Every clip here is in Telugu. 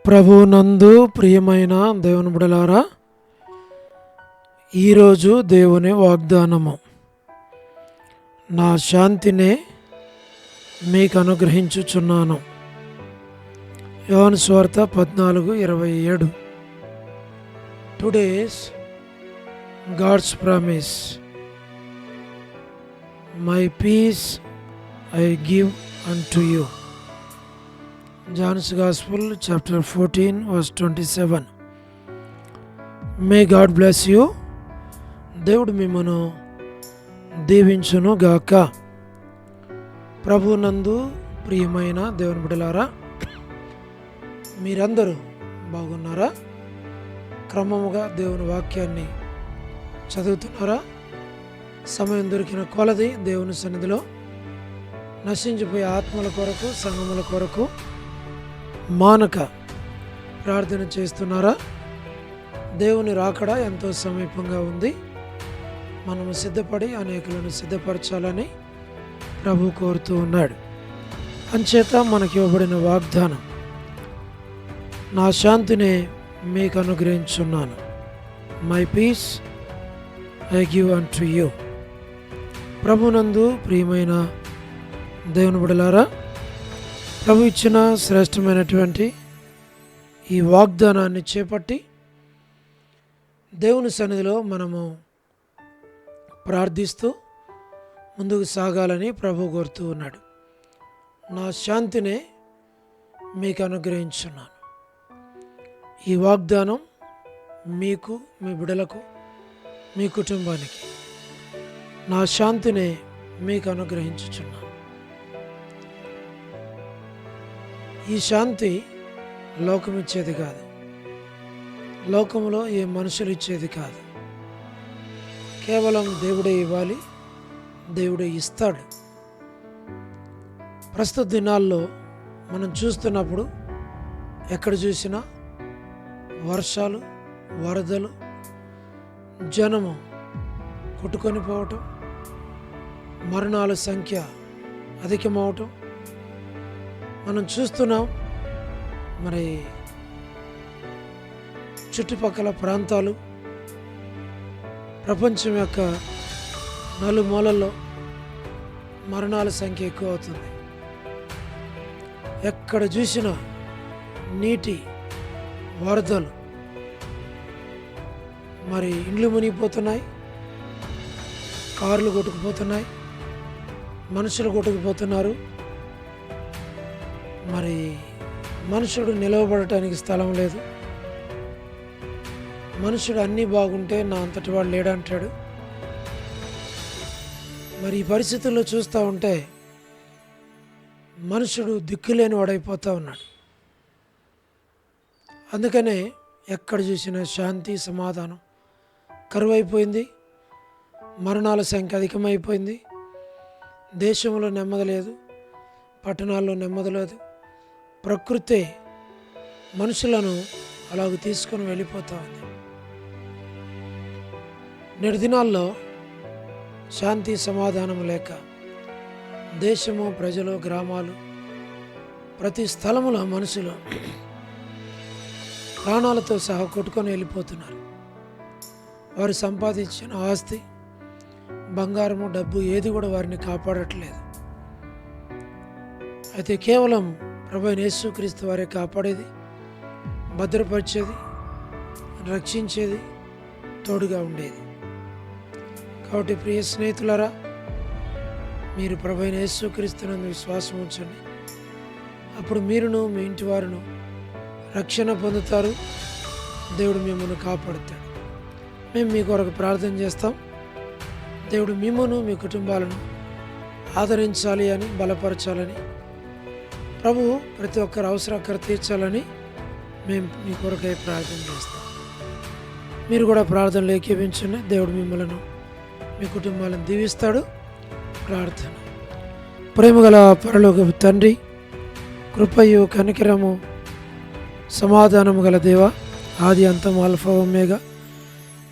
ప్రభువునందు ప్రియమైన దేవుని బిడ్డలారా, ఈరోజు దేవుని వాగ్దానము, నా శాంతినే మీకు అనుగ్రహించుచున్నాను. యోహాను సువార్త 14:27. Today's God's promise, my peace I give unto you. John's Gospel chapter 14 verse 27. May God bless you. దేవుడు మిమ్మను దీవించును గాక. ప్రభునందు ప్రియమైన దేవుని బిడ్డలారా, మీరందరూ బాగున్నారా? క్రమముగా దేవుని వాక్యాన్ని చదువుతున్నారా? సమయం దొరికిన కొలది దేవుని సన్నిధిలో నశించిపోయే ఆత్మల కొరకు, సంఘముల కొరకు మానక ప్రార్థన చేస్తున్నారా? దేవుని రాకడ ఎంతో సమీపంగా ఉంది. మనము సిద్ధపడి అనేకులను సిద్ధపరచాలని ప్రభు కోరుతూ ఉన్నాడు. అంచేత మనకి ఇవ్వబడిన వాగ్దానం, నా శాంతిని మీకు అనుగ్రహించున్నాను. My peace I give unto you. ప్రభునందు ప్రియమైన దేవుని బిడ్డలారా, ప్రభు ఇచ్చిన శ్రేష్టమైనటువంటి ఈ వాగ్దానాన్ని చేపట్టి దేవుని సన్నిధిలో మనము ప్రార్థిస్తూ ముందుకు సాగాలని ప్రభు కోరుతూ ఉన్నాడు. నా శాంతినే మీకు అనుగ్రహించున్నాను. ఈ వాగ్దానం మీకు, మీ బిడ్డలకు, మీ కుటుంబానికి నా శాంతినే మీకు అనుగ్రహించుచున్నాను. ఈ శాంతి లోకం ఇచ్చేది కాదు, లోకంలో ఏ మనుషులు ఇచ్చేది కాదు. కేవలం దేవుడే ఇవ్వాలి, దేవుడే ఇస్తాడు. ప్రస్తుత దినాల్లో మనం చూస్తున్నప్పుడు ఎక్కడ చూసినా వర్షాలు, వరదలు, జనము కొట్టుకొని పోవటం, మరణాల సంఖ్య అధికమవటం మనం చూస్తున్నాం. మరి చుట్టుపక్కల ప్రాంతాలు, ప్రపంచం యొక్క నలుమూలల్లో మరణాల సంఖ్య ఎక్కువ అవుతుంది. ఎక్కడ చూసినా నీటి వరదలు, మరి ఇండ్లు మునిగిపోతున్నాయి, కార్లు కొట్టుకుపోతున్నాయి, మనుషులు కొట్టుకుపోతున్నారు. మరి మనుషుడు నిలవబడటానికి స్థలం లేదు. మనుషుడు అన్నీ బాగుంటే నా అంతటి వాడు లేడంటాడు. మరి ఈ పరిస్థితుల్లో చూస్తూ ఉంటే మనుషుడు దిక్కులేని వాడైపోతూ ఉన్నాడు. అందుకనే ఎక్కడ చూసినా శాంతి, సమాధానం కరువైపోయింది. మరణాల సంఖ్య అధికమైపోయింది. దేశంలో నెమ్మది లేదు, పట్టణాల్లో నెమ్మది లేదు. ప్రకృతి మనుషులను అలాగ తీసుకొని వెళ్ళిపోతూ ఉంది. నేటి దినాల్లో శాంతి, సమాధానం లేక దేశము, ప్రజలు, గ్రామాలు, ప్రతి స్థలములో మనుషులు ప్రాణాలతో సహా కొట్టుకొని వెళ్ళిపోతున్నారు. వారు సంపాదించిన ఆస్తి, బంగారము, డబ్బు ఏది కూడా వారిని కాపాడట్లేదు. అయితే కేవలం ప్రభు అయిన యేసుక్రీస్తు వారే కాపాడేది, భద్రపరిచేది, రక్షించేది, తోడుగా ఉండేది. కాబట్టి ప్రియ స్నేహితులారా, మీరు ప్రభు అయిన యేసుక్రీస్తునందు విశ్వాసం ఉంచండి. అప్పుడు మీరును, మీ ఇంటి వారును రక్షణ పొందుతారు. దేవుడు మిమ్మల్ని కాపాడుతాడు. మేము మీ కొరకు ప్రార్థన చేస్తాం. దేవుడు మిమ్మల్ని, మీ కుటుంబాలను ఆదరించాలి అని, బలపరచాలని, ప్రభు ప్రతి ఒక్కరు అవసరాకర తీర్చాలని మేము మీ కొరకై ప్రార్థన చేస్తాం. మీరు కూడా ప్రార్థనలు ఏకీభించండి. దేవుడు మిమ్మల్ని, మీ కుటుంబాలను దీవిస్తాడు. ప్రార్థన. ప్రేమగల పరలోకపు తండ్రి, కృపయు, కనికరము, సమాధానము గల దేవ, ఆది అంతం, ఆల్ఫా ఒమేగా,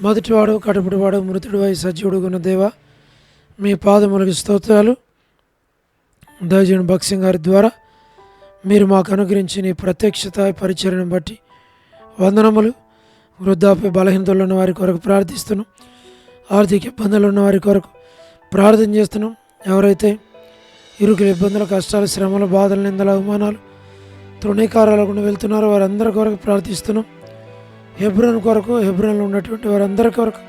మొదటివాడు, కడపటివాడు, మృతుడు అయి సజీవుడు ఉన్న దేవ, మీ పాదములకు స్తోత్రాలు. దైవజనుడు భక్సింగ్ గారి ద్వారా మీరు మాకు అనుగ్రహించిన ఈ ప్రత్యక్షత పరిచర్యను బట్టి వందనములు. వృద్ధాప్య బలహీనతలు ఉన్న వారి కొరకు ప్రార్థిస్తున్నాం. ఆర్థిక ఇబ్బందులు ఉన్న వారి కొరకు ప్రార్థన చేస్తున్నాం. ఎవరైతే ఇరుకుల ఇబ్బందులు, కష్టాలు, శ్రమలు, బాధలు, నిందలు, అవమానాలు, తృణీకారాల గుండా వెళ్తున్నారో వారందరి కొరకు ప్రార్థిస్తున్నాం. హెబ్రోన్ కొరకు, హెబ్రోన్లో ఉన్నటువంటి వారందరి కొరకు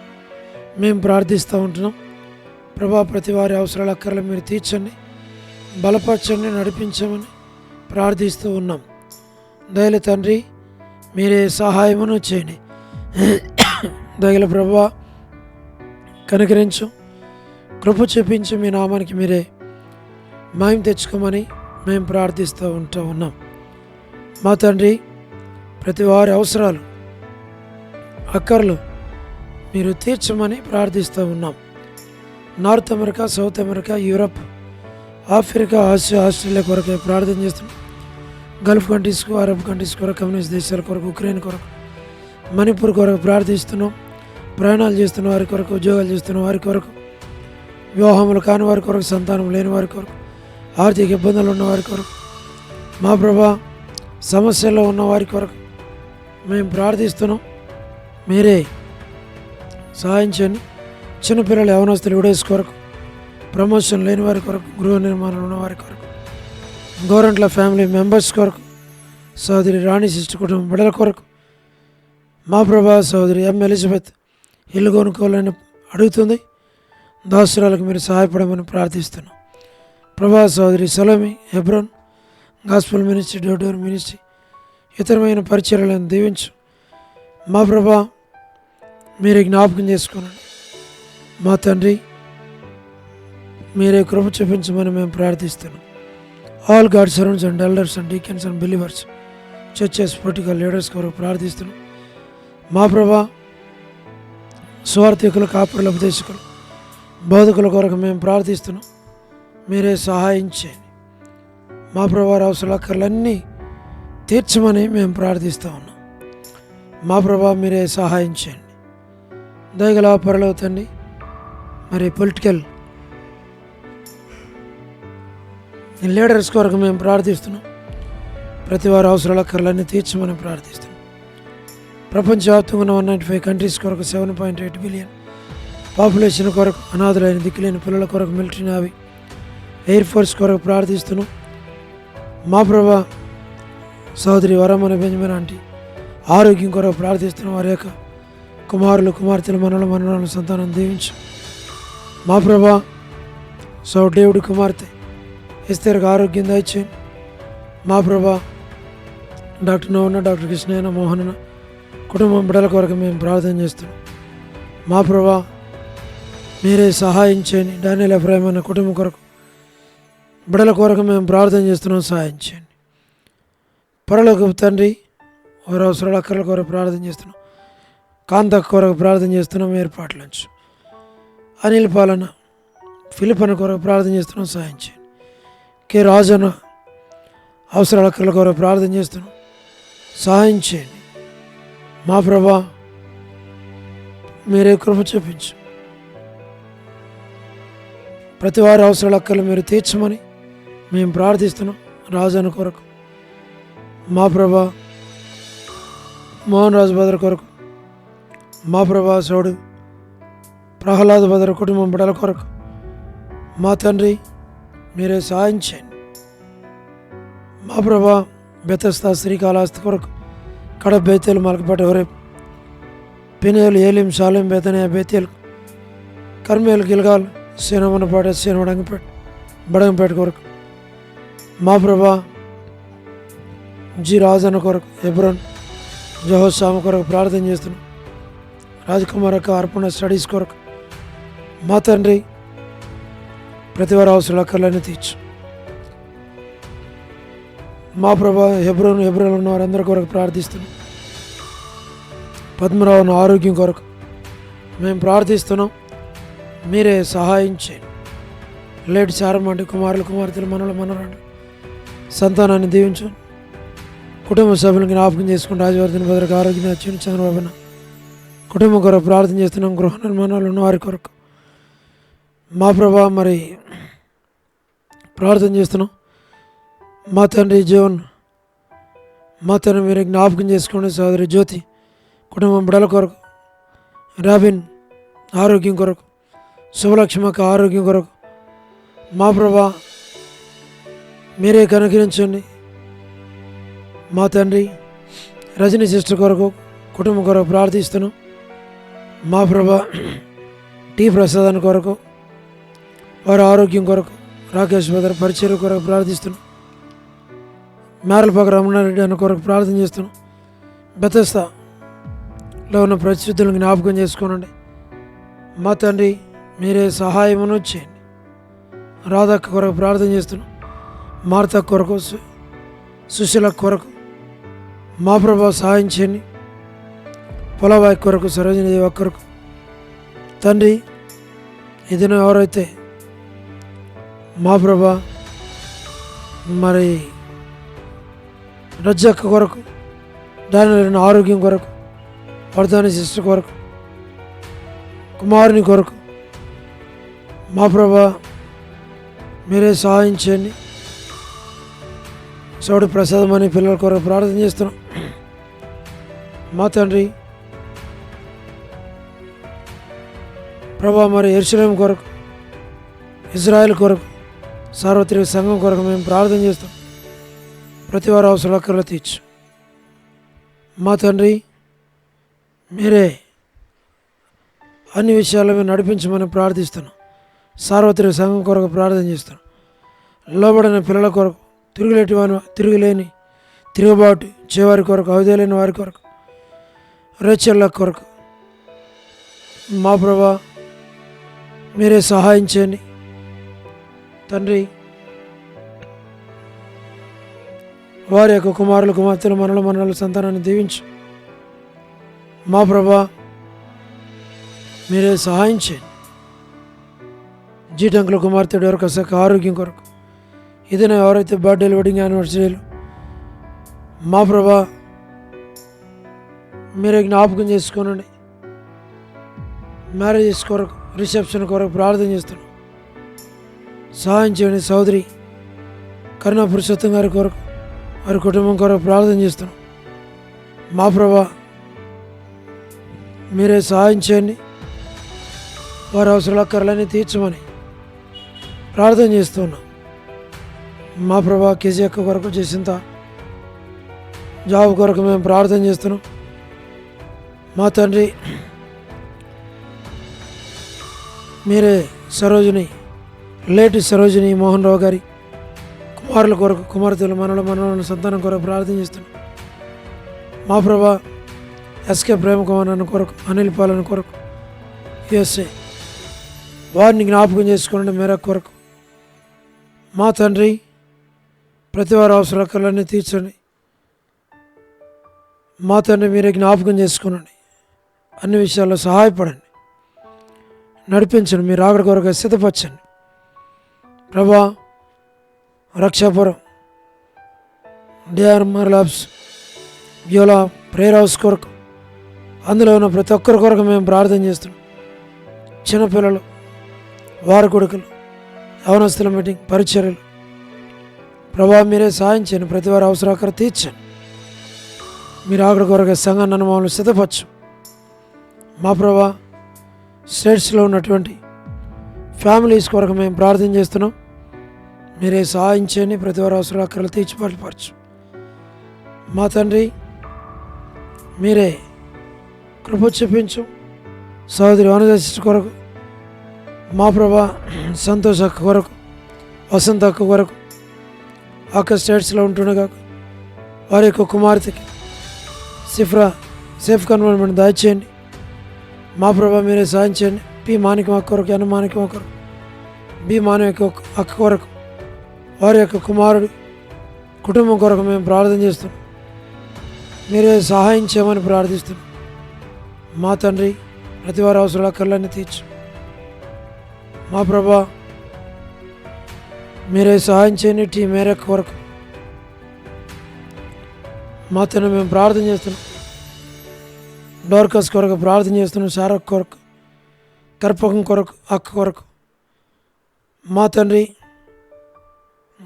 మేము ప్రార్థిస్తూ ఉంటున్నాం. ప్రభా, ప్రతి వారి అవసరాల అక్కర్లు మీరు తీర్చండి, బలపరచండి, నడిపించమని ప్రార్థిస్తూ ఉన్నాం. దయల తండ్రి, మీరే సహాయమును చేయండి. దయల ప్రభా, కనికరించు, కృప చూపించి మీ నామానికి మీరే మహిమ తెచ్చుకోమని మేము ప్రార్థిస్తూ ఉన్నాం. మా తండ్రి, ప్రతి వారి అవసరాలు, అక్కర్లు మీరు తీర్చమని ప్రార్థిస్తూ ఉన్నాం. North America, south America, Europe, Africa, Asia, Australia కొరకు ప్రార్థన చేస్తున్నాం. గల్ఫ్ కంట్రీస్కు, అరబ్ కంట్రీస్ కొరకు, కమ్యూనిస్ట్ దేశాల కొరకు, ఉక్రెయిన్ కొరకు, మణిపూర్ కొరకు ప్రార్థిస్తున్నాం. ప్రయాణాలు చేస్తున్న వారి కొరకు, ఉద్యోగాలు చేస్తున్న వారి కొరకు, వివాహములు కాని వారి కొరకు, సంతానం లేని వారి కొరకు, ఆర్థిక ఇబ్బందులు ఉన్న వారి కొరకు, మా ప్రభా సమస్యల్లో ఉన్న వారి కొరకు మేము ప్రార్థిస్తున్నాం. మీరే సహాయం చేయండి. చిన్నపిల్లలు, యవనస్తులు, విడోస్ కొరకు, ప్రమోషన్ లేని వారి కొరకు, గృహ నిర్మాణం ఉన్న వారి కొరకు, గవర్నమెంట్ల ఫ్యామిలీ మెంబర్స్ కొరకు, సోదరి రాణి సిస్టర్ కుటుంబం బిడ్డల కొరకు, మా ప్రభా సోదరి ఎం ఎలిజబెత్ ఇల్లు కొనుక్కోవాలని అడుగుతుంది. దాసురాలకు మీరు సహాయపడమని ప్రార్థిస్తున్నాం. ప్రభా సోదరి Salomi, Hebron gospel ministry, door ministry, ఇతరమైన పరిచర్యలను దీవించు. మా ప్రభా, మీరే జ్ఞాపకం చేసుకోనండి. మా తండ్రి, మీరే కృప చూపించమని మేము ప్రార్థిస్తున్నాం. All God servants and elders and deacons and believers, churches, political leaders కొరకు ప్రార్థిస్తున్నాం. మా ప్రభా, స్వార్థికులు, కాపురులు, ఉపదేశకులు, బోధకుల కొరకు మేము ప్రార్థిస్తున్నాం. మీరే సహాయం చేయండి. మా ప్రభా, అవసరాలన్నీ తీర్చమని మేము ప్రార్థిస్తూ ఉన్నాం. మా ప్రభా, మీరే సహాయం చేయండి. దయగల పరలోక తండ్రి, మరి పొలిటికల్ లీడర్స్ కొరకు మేము ప్రార్థిస్తున్నాం. ప్రతి వారి అవసరాలన్నీ తీర్చమని ప్రార్థిస్తున్నాం. ప్రపంచవ్యాప్తంగా ఉన్న 195 కంట్రీస్ కొరకు 7.8 బిలియన్ పాపులేషన్ కొరకు, అనాథులైన దిక్కులేని పిల్లల కొరకు, మిలిటరీ, నేవీ, ఎయిర్ ఫోర్స్ కొరకు ప్రార్థిస్తున్నాం. మా ప్రభా, సోదరి వరమన బెంజమిన్ ఆంటీ ఆరోగ్యం కొరకు ప్రార్థిస్తున్నాం. వారి యొక్క కుమారులు, కుమార్తెలు, మనవరాలు సంతానం దీవించు. మా ప్రభా, డేవిడ్ కుమార్తె ఎస్తేర్కి ఆరోగ్యం దయచేయండి. మా ప్రభా, డాక్టర్ నోవన్న, డాక్టర్ కృష్ణయ్య, మోహనన్న కుటుంబం బిడ్డల కొరకు మేము ప్రార్థన చేస్తున్నాం. మా ప్రభా, మీరే సహాయం చేయండి. డానియల్ ఎఫ్రాయిం అన్న కుటుంబం కొరకు, బిడ్డల కొరకు మేము ప్రార్థన చేస్తున్నాం. సహాయం చేయండి. పరలోక తండ్రి, వారి అవసరాల అక్కర్ల కొరకు ప్రార్థన చేస్తున్నాం. కాంత కొరకు ప్రార్థన చేస్తున్నాం. ఏర్పాట్ల నుంచి అనిల్ పాలన, ఫిలిపన కొరకు ప్రార్థన చేస్తున్నాం. సహాయం చేయండి. కే రాజన్న అవసరాల అక్కర్ల కొరకు ప్రార్థన చేస్తున్నాం. సహాయం చేయండి. మా ప్రభా, మీరే కృప చూపించు. ప్రతి వారి అవసరాల అక్కర్లు మీరు తీర్చమని మేము ప్రార్థిస్తున్నాం. రాజన్న కొరకు, మా ప్రభా మోహన్ రాజు భద్ర కొరకు, మా ప్రభా సోడు ప్రహ్లాద్ భద్ర కుటుంబం బిడ్డల కొరకు, మా తండ్రి మీరే సహాయం చేయండి. మా ప్రభా బెతస్తా శ్రీకాళహస్తి కొరకు, కడప, బేతేలు, మలకపేట, హోరేబ్, పినేలు, ఏలిం, షాలేం, బేతనియా, బేతేలు, కర్మేలు, గిల్గాల్, సీనమన్నపేట, సీనవడంగపేట, బడంగపేట కొరకు, మా ప్రభా జి రాజన్న కొరకు, హెబ్రోన్ జహోషామ కొరకు ప్రార్థన చేస్తున్నాం. రాజకుమార్ యొక్క అర్పణ స్టడీస్ కొరకు, మా తండ్రి ప్రతి వారి అవసరాల అక్కర్లన్నీ తీర్చు. మా ప్రభా, హెబ్రోన్ ఉన్న వారందరి కొరకు ప్రార్థిస్తున్నాం. పద్మరావును ఆరోగ్యం కొరకు మేము ప్రార్థిస్తున్నాం. మీరే సహాయం చేయండి. లేట్ చారమంటి కుమారులు, కుమార్తెలు, మనవరాళ్ళు సంతానాన్ని దీవించు. కుటుంబ సభ్యులను జ్ఞాపకం చేసుకుని రాజవర్ధన్ భద్రకు ఆరోగ్యం వచ్చి చంద్రబాబున కుటుంబం కొరకు ప్రార్థన చేస్తున్నాం. గృహ నిర్మాణాలు ఉన్న వారి కొరకు, మా ప్రభా మరి ప్రార్థన చేస్తున్నాం. మా తండ్రి జీవన్, మా తండ్రి మీరు జ్ఞాపకం చేసుకోండి. సోదరి జ్యోతి కుటుంబం బిడల కొరకు, రాబిన్ ఆరోగ్యం కొరకు, శుభలక్ష్మక ఆరోగ్యం కొరకు మా ప్రభా మీరే కనుకరించండి. మా తండ్రి రజనీ సిస్టర్ కొరకు, కుటుంబం కొరకు ప్రార్థిస్తున్నాం. మా ప్రభా టీ ప్రసాదాన్ని కొరకు, వారి ఆరోగ్యం కొరకు, రాకేష్ బ్రదర్ పరిచయం కొరకు ప్రార్థిస్తున్నాం. మేరలపాక రమణారెడ్డి అన్న కొరకు ప్రార్థన చేస్తున్నాం. బెతెస్దాలో ఉన్న పరిస్థితులను జ్ఞాపకం చేసుకోనండి. మా తండ్రి మీరే సహాయమును చేయండి. రాధక్క కొరకు ప్రార్థన చేస్తున్నాం. మార్త కొరకు, సుశీల కొరకు మా ప్రభావ సహాయం చేయండి. పొలవాయి కొరకు, సరోజిని దేవి కొరకు తండ్రి ఈ దినం ఎవరైతే మా ప్రభా మరి రజ్జక్క కొరకు, దాని ఆరోగ్యం కొరకు, వర్ధాని సిస్టర్ కొరకు, కుమారుని కొరకు మా ప్రభా మీరే సహాయం చేయండి. సౌడి ప్రసాదం అనే పిల్లల కొరకు ప్రార్థన చేస్తున్నాం. మా తండ్రి ప్రభా మరి యెరూషలేము కొరకు, ఇజ్రాయెల్ కొరకు, సార్వత్రిక సంఘం కొరకు మేము ప్రార్థన చేస్తాం. ప్రతి వారు అవసరాలు తీర్చు. మా తండ్రి మీరే అన్ని విషయాల్లో మేము నడిపించమని ప్రార్థిస్తున్నాం. సార్వత్రిక సంఘం కొరకు ప్రార్థన చేస్తున్నాం. లోబడిన పిల్లల కొరకు, తిరుగులేని తిరుగుబాటు చేవారి కొరకు, అవధేలేని వారి కొరకు, రేచర్ల కొరకు మా ప్రభా మీరే సహాయం చేయండి. తండ్రి వారి యొక్క కుమారులు, కుమార్తెలు, మనల సంతానాన్ని దీవించు. మా ప్రభా మీరే సహాయం చేయండి. జీటంకుల కుమార్తెడు ఎవరికి అసలు ఆరోగ్యం కొరకు, ఏదైనా ఎవరైతే బర్త్డేలు, వెడ్డింగ్ యానివర్సరీలు మా ప్రభా మీరే జ్ఞాపకం చేసుకోనండి. మ్యారేజెస్ కొరకు, రిసెప్షన్ కొరకు ప్రార్థన చేస్తున్నాం. సహాయం చేయండి. సోదరి కరుణా పురుషోత్తం గారి కొరకు, వారి కుటుంబం కొరకు ప్రార్థన చేస్తున్నాం. మా ప్రభా మీరే సహాయం చేయండి. వారి అవసరాలన్నీ తీర్చమని ప్రార్థన చేస్తున్నాం. మా ప్రభా కేజీ అక్క కొరకు, చేసింత జాబ్ కొరకు మేము ప్రార్థన చేస్తున్నాం. మా తండ్రి మీరే లేటి సరోజిని మోహన్ రావు గారి కుమారుల కొరకు, కుమార్తెలు, మనల సంతానం కొరకు ప్రార్థన చేస్తున్నాం. మా ప్రభా ఎస్కే ప్రేమకుమార్ అన్న కొరకు, అనిల్ పాలన కొరకు, యుఎస్ఏ వారిని జ్ఞాపకం చేసుకోండి. మేర కొరకు మా తండ్రి ప్రతి వారి అవసరాలన్నీ తీర్చండి. మా తండ్రి మీరే జ్ఞాపకం చేసుకోనండి. అన్ని విషయాల్లో సహాయపడండి, నడిపించండి. మీరు ఆగడ కొరకు సిద్ధపరచండి. ప్రభా రక్షాపురం డిఆర్ఎంఆర్ ల్యాబ్స్ బ్యోలా ప్రేయర్ హౌస్ కొరకు, అందులో ఉన్న ప్రతి ఒక్కరి కొరకు మేము ప్రార్థన చేస్తున్నాం. చిన్నపిల్లలు, వారి కొడుకులు, యవనస్తుల మీటింగ్, పరిచర్యలు ప్రభా మీరే సాయం చేయండి. ప్రతి వారి అవసరాలు తీర్చండి. మీరు ఆగడ కొరకు సంఘాన్ని మమ్మల్ని సిద్ధపరచు. మా ప్రభా స్టేట్స్లో ఉన్నటువంటి ఫ్యామిలీస్ కొరకు మేము ప్రార్థన చేస్తున్నాం. మీరే సహాయం చేయండి. ప్రతి వారి అవసరాలు తీర్చిపరచు. మా తండ్రి మీరే కృప చూపించు. సహోదరి వనదశ కొరకు, మా ప్రభా సంతోష్ అక్క కొరకు, వసంత అక్క కొరకు, అక్క స్టేట్స్లో ఉంటుండగా వారి యొక్క కుమార్తెకి సేఫ్ కన్వైన్మెంట్ దయచేయండి. మా ప్రభా మీరే సాయం చేయండి. పి మాణికం అక్క కొరకు, ఎన్ మాణికం అక్క కొరకు, బి మాణిక అక్క కొరకు, వారి యొక్క కుమారుడు కుటుంబం కొరకు మేము ప్రార్థన చేస్తున్నాం. మీరే సహాయం చేయమని ప్రార్థిస్తున్నాం. మా తండ్రి ప్రతి వారి అవసరాలన్నీ తీర్చు. మా ప్రభా మీరే సహాయం చేయండి. టీ మేరక్ కొరకు మా తండ్రి మేము ప్రార్థన చేస్తున్నాం. డోర్కస్ కొరకు ప్రార్థన చేస్తున్నాం. శారక్ కొరకు, కర్పకం కొరకు, అక్క కొరకు మా తండ్రి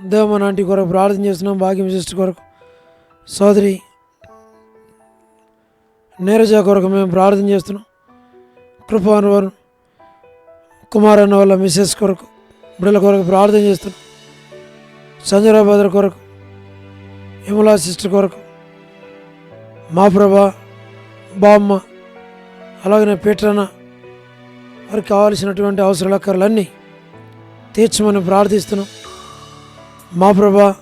దేవమన్ ఆంటీ కొరకు ప్రార్థన చేస్తున్నాం. భాగ్యం సిస్టర్ కొరకు, సోదరి నీరజ కొరకు మేము ప్రార్థన చేస్తున్నాం. కృపానువరం కుమార్ అన్న వాళ్ళ మిస్సెస్ కొరకు, బిడ్డల కొరకు ప్రార్థన చేస్తున్నాం. సంజయరావు బదర్ కొరకు, విమలా సిస్టర్ కొరకు, మా ప్రభా బామ్మ, అలాగనే పీటరన్న వారికి కావాల్సినటువంటి అవసరాల అక్కర్లన్నీ తీర్చమని ప్రార్థిస్తున్నాం. మా ప్రభా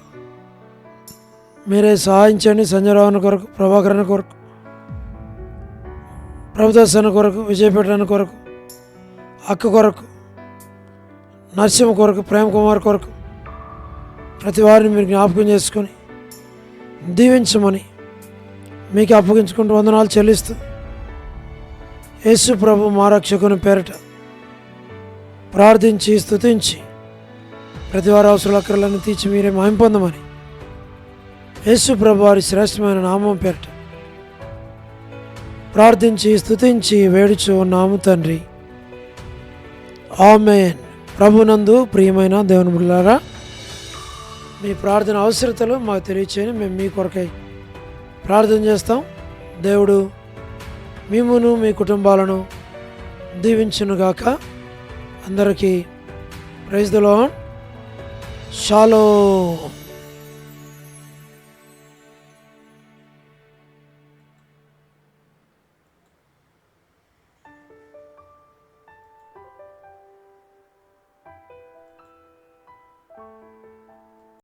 మీరే సహాయించండి. సంజయరావు కొరకు, ప్రభాకరణ కొరకు, ప్రభుదాసన కొరకు, విజయపేటన కొరకు, అక్క కొరకు, నరసింహ కొరకు, ప్రేమ్ కుమార్ కొరకు ప్రతి వారిని మీరు జ్ఞాపకం చేసుకొని దీవించమని మీకు అప్పగించుకుంటూ వందనాలు చెల్లిస్తూ యేసు ప్రభు మా రక్షకుని పేరట ప్రార్థించి స్తుతించి ప్రతి వారి అవసరాల అక్కర్లను తీర్చి మీరే మహిమ పొందమని యేసు ప్రభు వారి శ్రేష్టమైన నామం పేరట ప్రార్థించి స్తుతించి వేడుచు ఉన్నాము తండ్రి. ఆమేన్. ప్రభునందు ప్రియమైన దేవుని బిడ్డలారా, మీ ప్రార్థన అవసరతలు మాకు తెలియచేయని మేము మీ కొరకై ప్రార్థన చేస్తాం. దేవుడు మిమ్మును మీ కుటుంబాలను దీవించునుగాక. అందరికీ ప్రైజ్ ది లార్డ్. షాలోమ్.